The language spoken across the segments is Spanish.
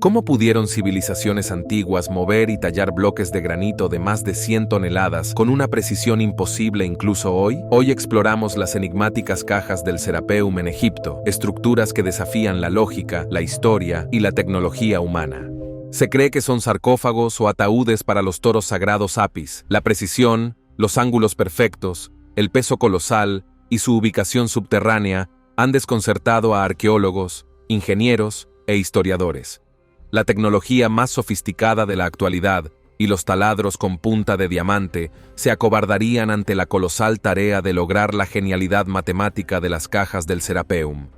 ¿Cómo pudieron civilizaciones antiguas mover y tallar bloques de granito de más de 100 toneladas con una precisión imposible incluso hoy? Hoy exploramos las enigmáticas cajas del Serapeum en Egipto, estructuras que desafían la lógica, la historia y la tecnología humana. Se cree que son sarcófagos o ataúdes para los toros sagrados Apis. La precisión, los ángulos perfectos, el peso colosal y su ubicación subterránea han desconcertado a arqueólogos, ingenieros e historiadores. La tecnología más sofisticada de la actualidad y los taladros con punta de diamante se acobardarían ante la colosal tarea de lograr la genialidad matemática de las cajas del Serapeum.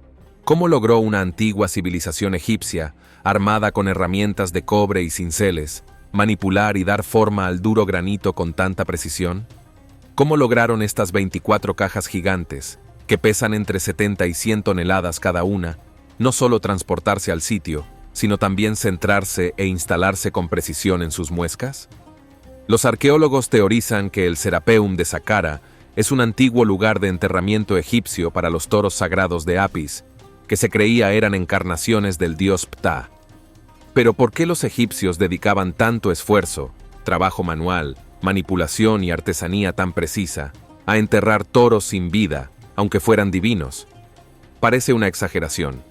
¿Cómo logró una antigua civilización egipcia, armada con herramientas de cobre y cinceles, manipular y dar forma al duro granito con tanta precisión? ¿Cómo lograron estas 24 cajas gigantes, que pesan entre 70 y 100 toneladas cada una, no solo transportarse al sitio, sino también centrarse e instalarse con precisión en sus muescas? Los arqueólogos teorizan que el Serapeum de Saqqara es un antiguo lugar de enterramiento egipcio para los toros sagrados de Apis, que se creía eran encarnaciones del dios Ptah. Pero ¿por qué los egipcios dedicaban tanto esfuerzo, trabajo manual, manipulación y artesanía tan precisa a enterrar toros sin vida, aunque fueran divinos? Parece una exageración.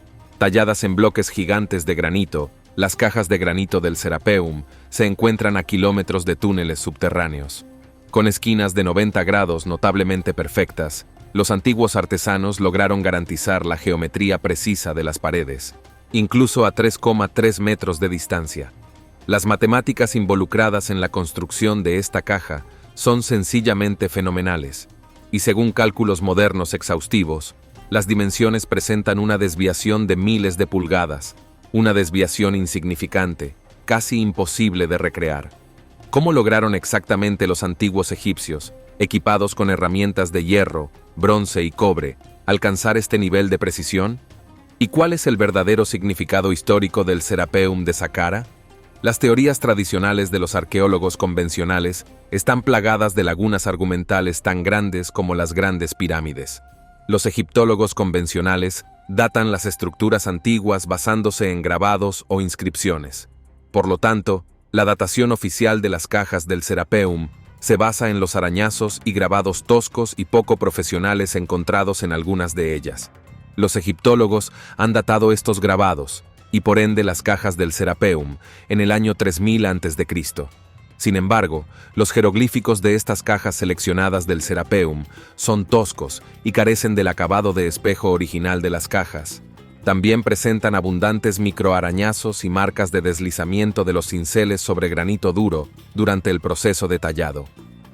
Talladas en bloques gigantes de granito, las cajas de granito del Serapeum se encuentran a kilómetros de túneles subterráneos. Con esquinas de 90 grados notablemente perfectas, los antiguos artesanos lograron garantizar la geometría precisa de las paredes, incluso a 3,3 metros de distancia. Las matemáticas involucradas en la construcción de esta caja son sencillamente fenomenales, y según cálculos modernos exhaustivos, las dimensiones presentan una desviación de miles de pulgadas, una desviación insignificante, casi imposible de recrear. ¿Cómo lograron exactamente los antiguos egipcios, equipados con herramientas de hierro, bronce y cobre, alcanzar este nivel de precisión? ¿Y cuál es el verdadero significado histórico del Serapeum de Saqqara? Las teorías tradicionales de los arqueólogos convencionales están plagadas de lagunas argumentales tan grandes como las grandes pirámides. Los egiptólogos convencionales datan las estructuras antiguas basándose en grabados o inscripciones. Por lo tanto, la datación oficial de las cajas del Serapeum se basa en los arañazos y grabados toscos y poco profesionales encontrados en algunas de ellas. Los egiptólogos han datado estos grabados, y por ende las cajas del Serapeum, en el año 3000 a.C. Sin embargo, los jeroglíficos de estas cajas seleccionadas del Serapeum son toscos y carecen del acabado de espejo original de las cajas. También presentan abundantes microarañazos y marcas de deslizamiento de los cinceles sobre granito duro durante el proceso de tallado.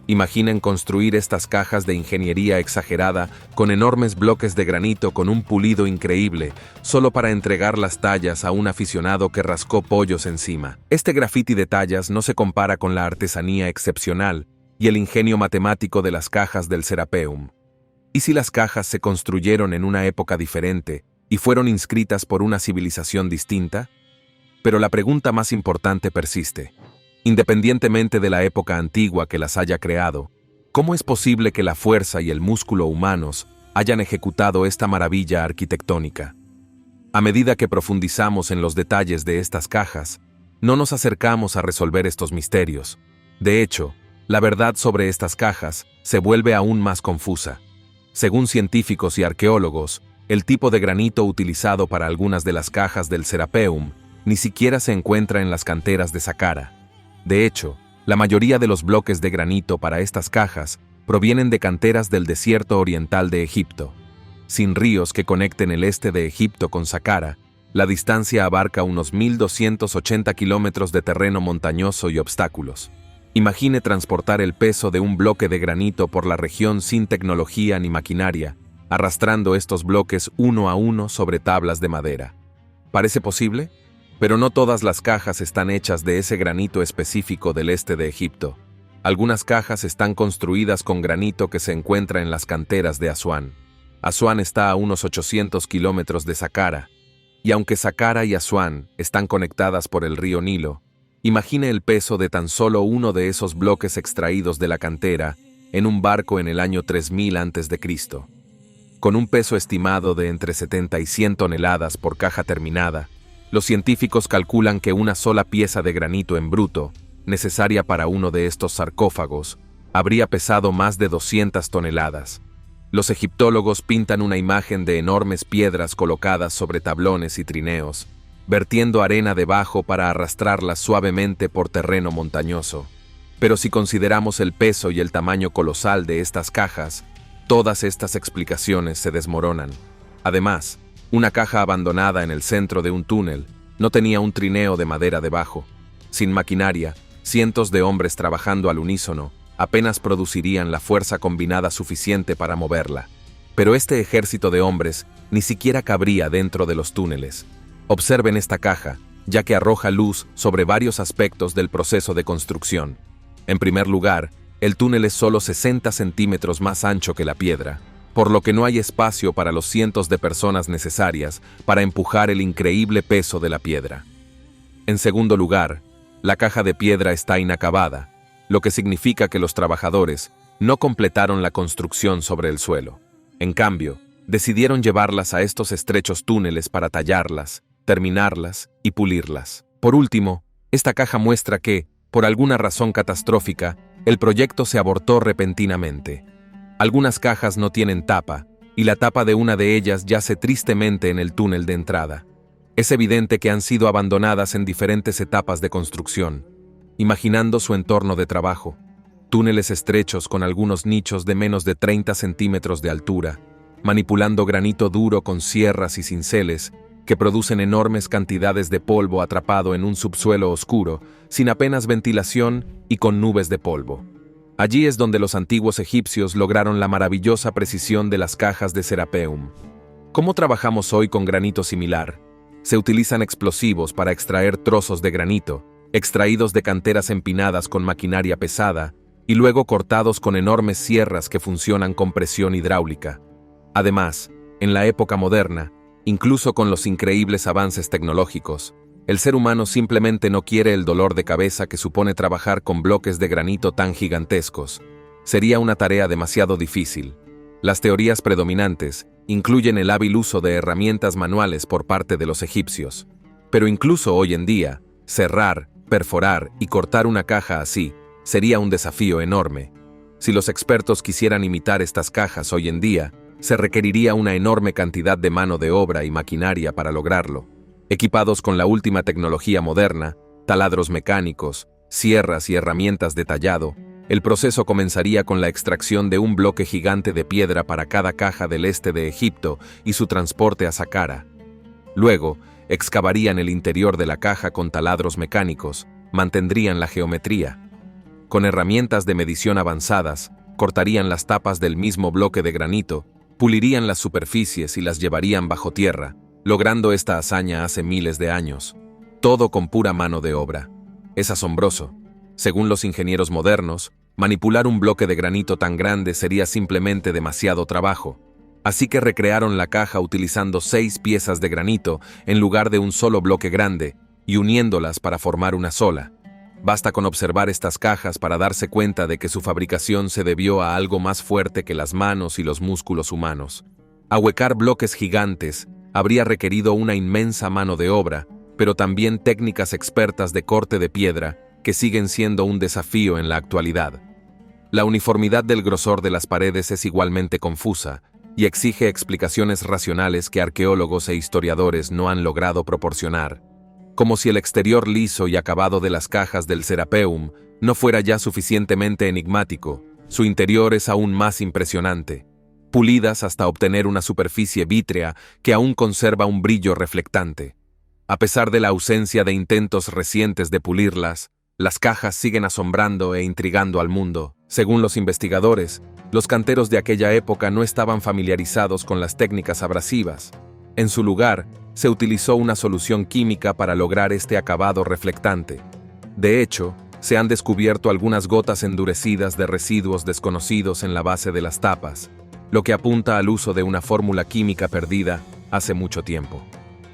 Imaginen construir estas cajas de ingeniería exagerada con enormes bloques de granito con un pulido increíble, solo para entregar las tallas a un aficionado que rascó pollos encima. Este graffiti de tallas no se compara con la artesanía excepcional y el ingenio matemático de las cajas del Serapeum. ¿Y si las cajas se construyeron en una época diferente y fueron inscritas por una civilización distinta? Pero la pregunta más importante persiste. Independientemente de la época antigua que las haya creado, ¿cómo es posible que la fuerza y el músculo humanos hayan ejecutado esta maravilla arquitectónica? A medida que profundizamos en los detalles de estas cajas, no nos acercamos a resolver estos misterios. De hecho, la verdad sobre estas cajas se vuelve aún más confusa. Según científicos y arqueólogos, el tipo de granito utilizado para algunas de las cajas del Serapeum ni siquiera se encuentra en las canteras de Saqqara. De hecho, la mayoría de los bloques de granito para estas cajas provienen de canteras del desierto oriental de Egipto. Sin ríos que conecten el este de Egipto con Saqqara, la distancia abarca unos 1.280 kilómetros de terreno montañoso y obstáculos. Imagine transportar el peso de un bloque de granito por la región sin tecnología ni maquinaria, arrastrando estos bloques uno a uno sobre tablas de madera. ¿Parece posible? Pero no todas las cajas están hechas de ese granito específico del este de Egipto. Algunas cajas están construidas con granito que se encuentra en las canteras de Asuán. Asuán está a unos 800 kilómetros de Saqqara, y aunque Saqqara y Asuán están conectadas por el río Nilo, imagine el peso de tan solo uno de esos bloques extraídos de la cantera en un barco en el año 3000 a.C. Con un peso estimado de entre 70 y 100 toneladas por caja terminada, Los científicos calculan que una sola pieza de granito en bruto, necesaria para uno de estos sarcófagos, habría pesado más de 200 toneladas. Los egiptólogos pintan una imagen de enormes piedras colocadas sobre tablones y trineos, vertiendo arena debajo para arrastrarlas suavemente por terreno montañoso. Pero si consideramos el peso y el tamaño colosal de estas cajas, todas estas explicaciones se desmoronan. Además, una caja abandonada en el centro de un túnel no tenía un trineo de madera debajo. Sin maquinaria, cientos de hombres trabajando al unísono apenas producirían la fuerza combinada suficiente para moverla. Pero este ejército de hombres ni siquiera cabría dentro de los túneles. Observen esta caja, ya que arroja luz sobre varios aspectos del proceso de construcción. En primer lugar, el túnel es solo 60 centímetros más ancho que la piedra, por lo que no hay espacio para los cientos de personas necesarias para empujar el increíble peso de la piedra. En segundo lugar, la caja de piedra está inacabada, lo que significa que los trabajadores no completaron la construcción sobre el suelo. En cambio, decidieron llevarlas a estos estrechos túneles para tallarlas, terminarlas y pulirlas. Por último, esta caja muestra que, por alguna razón catastrófica, el proyecto se abortó repentinamente. Algunas cajas no tienen tapa, y la tapa de una de ellas yace tristemente en el túnel de entrada. Es evidente que han sido abandonadas en diferentes etapas de construcción, imaginando su entorno de trabajo. Túneles estrechos con algunos nichos de menos de 30 centímetros de altura, manipulando granito duro con sierras y cinceles que producen enormes cantidades de polvo atrapado en un subsuelo oscuro, sin apenas ventilación y con nubes de polvo. Allí es donde los antiguos egipcios lograron la maravillosa precisión de las cajas de Serapeum. ¿Cómo trabajamos hoy con granito similar? Se utilizan explosivos para extraer trozos de granito, extraídos de canteras empinadas con maquinaria pesada y luego cortados con enormes sierras que funcionan con presión hidráulica. Además, en la época moderna, incluso con los increíbles avances tecnológicos, el ser humano simplemente no quiere el dolor de cabeza que supone trabajar con bloques de granito tan gigantescos. Sería una tarea demasiado difícil. Las teorías predominantes incluyen el hábil uso de herramientas manuales por parte de los egipcios. Pero incluso hoy en día, cerrar, perforar y cortar una caja así sería un desafío enorme. Si los expertos quisieran imitar estas cajas hoy en día, se requeriría una enorme cantidad de mano de obra y maquinaria para lograrlo. Equipados con la última tecnología moderna, taladros mecánicos, sierras y herramientas de tallado, el proceso comenzaría con la extracción de un bloque gigante de piedra para cada caja del este de Egipto y su transporte a Saqqara. Luego, excavarían el interior de la caja con taladros mecánicos, mantendrían la geometría. Con herramientas de medición avanzadas, cortarían las tapas del mismo bloque de granito, pulirían las superficies y las llevarían bajo tierra, logrando esta hazaña hace miles de años. Todo con pura mano de obra. Es asombroso. Según los ingenieros modernos, manipular un bloque de granito tan grande sería simplemente demasiado trabajo. Así que recrearon la caja utilizando 6 piezas de granito en lugar de un solo bloque grande y uniéndolas para formar una sola. Basta con observar estas cajas para darse cuenta de que su fabricación se debió a algo más fuerte que las manos y los músculos humanos. Ahuecar bloques gigantes habría requerido una inmensa mano de obra, pero también técnicas expertas de corte de piedra que siguen siendo un desafío en la actualidad. La uniformidad del grosor de las paredes es igualmente confusa y exige explicaciones racionales que arqueólogos e historiadores no han logrado proporcionar. Como si el exterior liso y acabado de las cajas del Serapeum no fuera ya suficientemente enigmático, su interior es aún más impresionante, pulidas hasta obtener una superficie vítrea que aún conserva un brillo reflectante. A pesar de la ausencia de intentos recientes de pulirlas, las cajas siguen asombrando e intrigando al mundo. Según los investigadores, los canteros de aquella época no estaban familiarizados con las técnicas abrasivas. En su lugar, se utilizó una solución química para lograr este acabado reflectante. De hecho, se han descubierto algunas gotas endurecidas de residuos desconocidos en la base de las tapas, lo que apunta al uso de una fórmula química perdida hace mucho tiempo.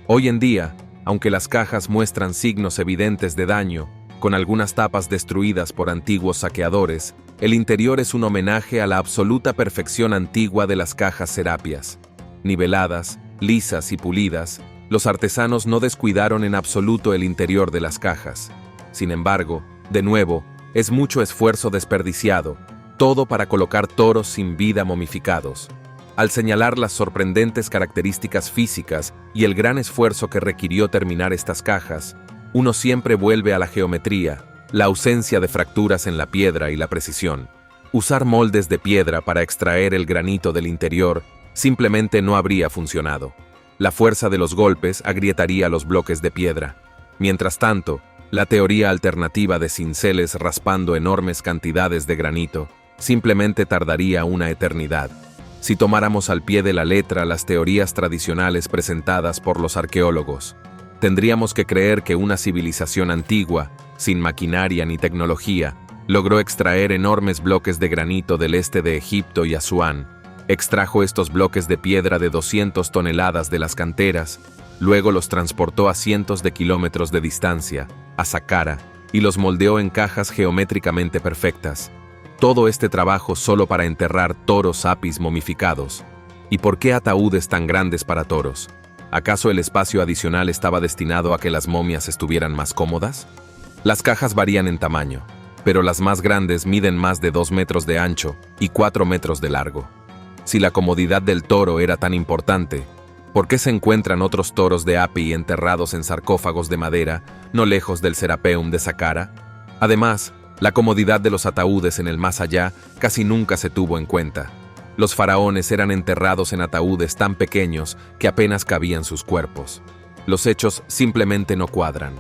Hoy en día, aunque las cajas muestran signos evidentes de daño, con algunas tapas destruidas por antiguos saqueadores, el interior es un homenaje a la absoluta perfección antigua de las cajas serapias. Niveladas, lisas y pulidas, Los artesanos no descuidaron en absoluto el interior de las cajas. Sin embargo, de nuevo, es mucho esfuerzo desperdiciado, todo para colocar toros sin vida momificados. Al señalar las sorprendentes características físicas y el gran esfuerzo que requirió terminar estas cajas, uno siempre vuelve a la geometría, la ausencia de fracturas en la piedra y la precisión. Usar moldes de piedra para extraer el granito del interior simplemente no habría funcionado. La fuerza de los golpes agrietaría los bloques de piedra. Mientras tanto, la teoría alternativa de cinceles raspando enormes cantidades de granito simplemente tardaría una eternidad. Si tomáramos al pie de la letra las teorías tradicionales presentadas por los arqueólogos, tendríamos que creer que una civilización antigua, sin maquinaria ni tecnología, logró extraer enormes bloques de granito del este de Egipto y Asuán. Extrajo estos bloques de piedra de 200 toneladas de las canteras, luego los transportó a cientos de kilómetros de distancia, a Saqqara, y los moldeó en cajas geométricamente perfectas. Todo este trabajo solo para enterrar toros apis momificados. ¿Y por qué ataúdes tan grandes para toros? ¿Acaso el espacio adicional estaba destinado a que las momias estuvieran más cómodas? Las cajas varían en tamaño, pero las más grandes miden más de 2 metros de ancho y 4 metros de largo. Si la comodidad del toro era tan importante, ¿por qué se encuentran otros toros de api enterrados en sarcófagos de madera, no lejos del Serapeum de Saqqara? Además, la comodidad de los ataúdes en el más allá casi nunca se tuvo en cuenta. Los faraones eran enterrados en ataúdes tan pequeños que apenas cabían sus cuerpos. Los hechos simplemente no cuadran.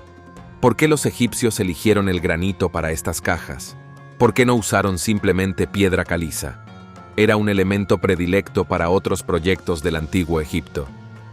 ¿Por qué los egipcios eligieron el granito para estas cajas? ¿Por qué no usaron simplemente piedra caliza? Era un elemento predilecto para otros proyectos del antiguo Egipto.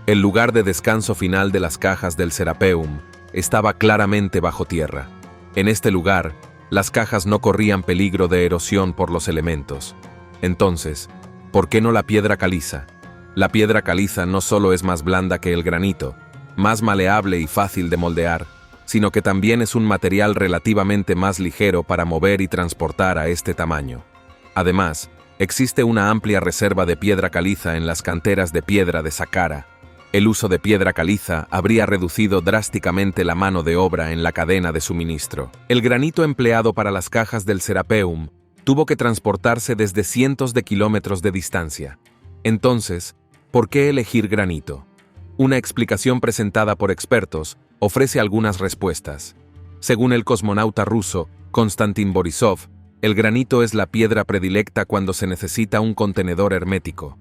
El lugar de descanso final de las cajas del Serapeum estaba claramente bajo tierra. En este lugar, las cajas no corrían peligro de erosión por los elementos. Entonces, ¿por qué no la piedra caliza? La piedra caliza no solo es más blanda que el granito, más maleable y fácil de moldear, sino que también es un material relativamente más ligero para mover y transportar a este tamaño. Además, existe una amplia reserva de piedra caliza en las canteras de piedra de Saqqara. El uso de piedra caliza habría reducido drásticamente la mano de obra en la cadena de suministro. El granito empleado para las cajas del Serapeum tuvo que transportarse desde cientos de kilómetros de distancia. Entonces, ¿por qué elegir granito? Una explicación presentada por expertos ofrece algunas respuestas. Según el cosmonauta ruso Konstantin Borisov, el granito es la piedra predilecta cuando se necesita un contenedor hermético.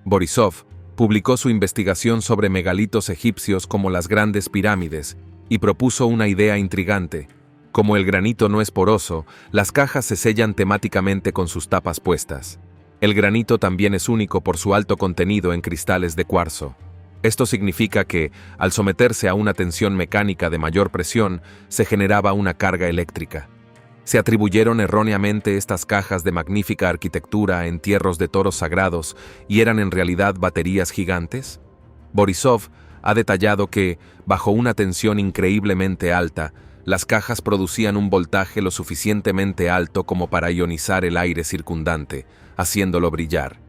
Borisov publicó su investigación sobre megalitos egipcios como las grandes pirámides y propuso una idea intrigante. Como el granito no es poroso, las cajas se sellan temáticamente con sus tapas puestas. El granito también es único por su alto contenido en cristales de cuarzo. Esto significa que, al someterse a una tensión mecánica de mayor presión, se generaba una carga eléctrica. ¿Se atribuyeron erróneamente estas cajas de magnífica arquitectura a entierros de toros sagrados y eran en realidad baterías gigantes? Borisov ha detallado que, bajo una tensión increíblemente alta, las cajas producían un voltaje lo suficientemente alto como para ionizar el aire circundante, haciéndolo brillar.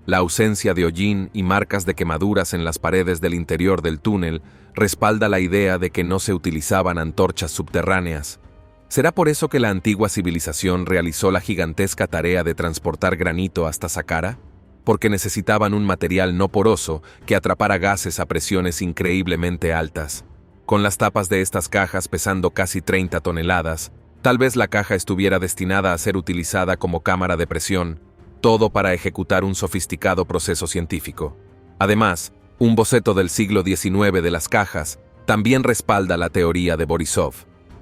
La ausencia de hollín y marcas de quemaduras en las paredes del interior del túnel respalda la idea de que no se utilizaban antorchas subterráneas. ¿Será por eso que la antigua civilización realizó la gigantesca tarea de transportar granito hasta Saqqara? Porque necesitaban un material no poroso que atrapara gases a presiones increíblemente altas. Con las tapas de estas cajas pesando casi 30 toneladas, tal vez la caja estuviera destinada a ser utilizada como cámara de presión, todo para ejecutar un sofisticado proceso científico. Además, un boceto del siglo XIX de las cajas también respalda la teoría de Borisov.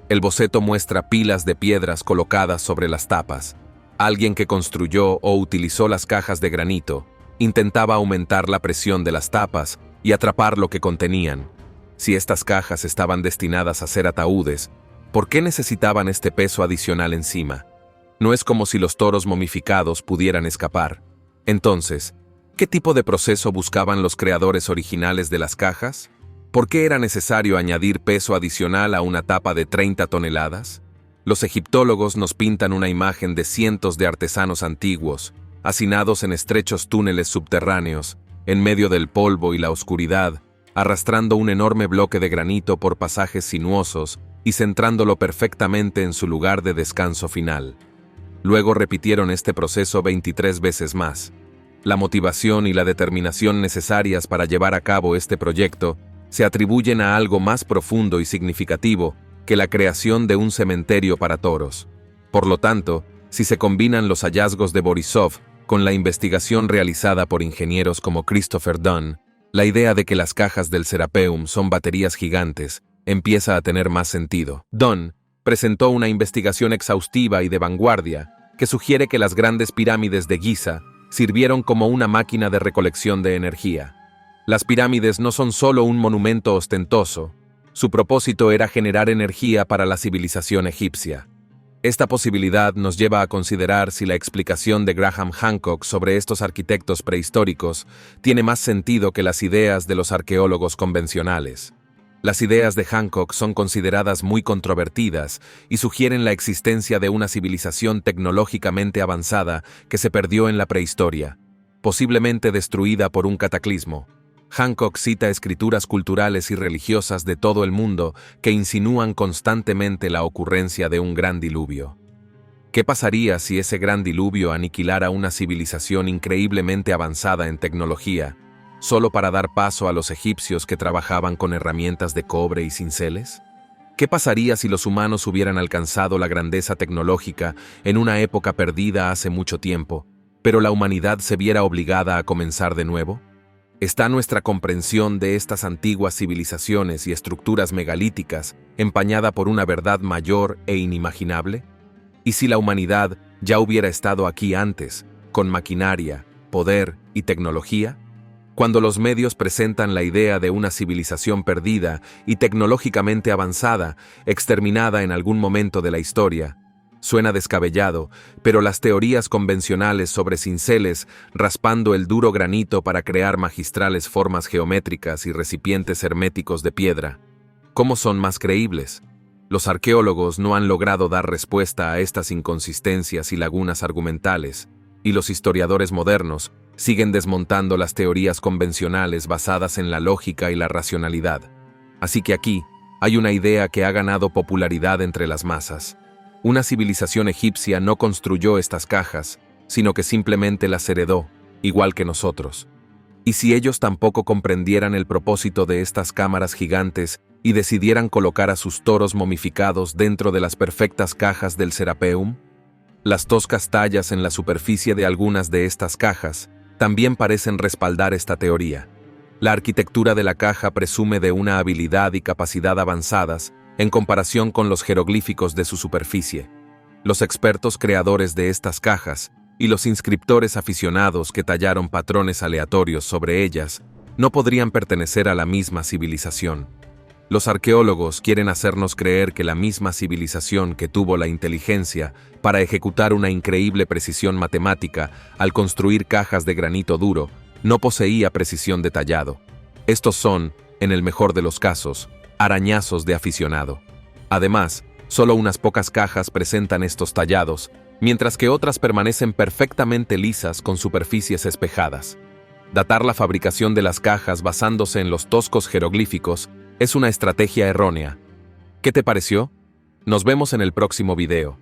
El boceto muestra pilas de piedras colocadas sobre las tapas. Alguien que construyó o utilizó las cajas de granito intentaba aumentar la presión de las tapas y atrapar lo que contenían. Si estas cajas estaban destinadas a ser ataúdes, ¿por qué necesitaban este peso adicional encima? No es como si los toros momificados pudieran escapar. Entonces, ¿qué tipo de proceso buscaban los creadores originales de las cajas? ¿Por qué era necesario añadir peso adicional a una tapa de 30 toneladas? Los egiptólogos nos pintan una imagen de cientos de artesanos antiguos, hacinados en estrechos túneles subterráneos, en medio del polvo y la oscuridad, arrastrando un enorme bloque de granito por pasajes sinuosos y centrándolo perfectamente en su lugar de descanso final. Luego repitieron este proceso 23 veces más. La motivación y la determinación necesarias para llevar a cabo este proyecto se atribuyen a algo más profundo y significativo que la creación de un cementerio para toros. Por lo tanto, si se combinan los hallazgos de Borisov con la investigación realizada por ingenieros como Christopher Dunn, la idea de que las cajas del Serapeum son baterías gigantes empieza a tener más sentido. Dunn presentó una investigación exhaustiva y de vanguardia que sugiere que las grandes pirámides de Giza sirvieron como una máquina de recolección de energía. Las pirámides no son solo un monumento ostentoso, su propósito era generar energía para la civilización egipcia. Esta posibilidad nos lleva a considerar si la explicación de Graham Hancock sobre estos arquitectos prehistóricos tiene más sentido que las ideas de los arqueólogos convencionales. Las ideas de Hancock son consideradas muy controvertidas y sugieren la existencia de una civilización tecnológicamente avanzada que se perdió en la prehistoria, posiblemente destruida por un cataclismo. Hancock cita escrituras culturales y religiosas de todo el mundo que insinúan constantemente la ocurrencia de un gran diluvio. ¿Qué pasaría si ese gran diluvio aniquilara una civilización increíblemente avanzada en tecnología, solo para dar paso a los egipcios que trabajaban con herramientas de cobre y cinceles? ¿Qué pasaría si los humanos hubieran alcanzado la grandeza tecnológica en una época perdida hace mucho tiempo, pero la humanidad se viera obligada a comenzar de nuevo? ¿Está nuestra comprensión de estas antiguas civilizaciones y estructuras megalíticas empañada por una verdad mayor e inimaginable? ¿Y si la humanidad ya hubiera estado aquí antes, con maquinaria, poder y tecnología? Cuando los medios presentan la idea de una civilización perdida y tecnológicamente avanzada, exterminada en algún momento de la historia, suena descabellado, pero las teorías convencionales sobre cinceles raspando el duro granito para crear magistrales formas geométricas y recipientes herméticos de piedra, ¿cómo son más creíbles? Los arqueólogos no han logrado dar respuesta a estas inconsistencias y lagunas argumentales, y los historiadores modernos siguen desmontando las teorías convencionales basadas en la lógica y la racionalidad. Así que aquí hay una idea que ha ganado popularidad entre las masas. Una civilización egipcia no construyó estas cajas, sino que simplemente las heredó, igual que nosotros. ¿Y si ellos tampoco comprendieran el propósito de estas cámaras gigantes y decidieran colocar a sus toros momificados dentro de las perfectas cajas del Serapeum? Las toscas tallas en la superficie de algunas de estas cajas también parecen respaldar esta teoría. La arquitectura de la caja presume de una habilidad y capacidad avanzadas en comparación con los jeroglíficos de su superficie. Los expertos creadores de estas cajas y los inscriptores aficionados que tallaron patrones aleatorios sobre ellas no podrían pertenecer a la misma civilización. Los arqueólogos quieren hacernos creer que la misma civilización que tuvo la inteligencia para ejecutar una increíble precisión matemática al construir cajas de granito duro no poseía precisión de tallado. Estos son, en el mejor de los casos, arañazos de aficionado. Además, solo unas pocas cajas presentan estos tallados, mientras que otras permanecen perfectamente lisas con superficies espejadas. Datar la fabricación de las cajas basándose en los toscos jeroglíficos es una estrategia errónea. ¿Qué te pareció? Nos vemos en el próximo video.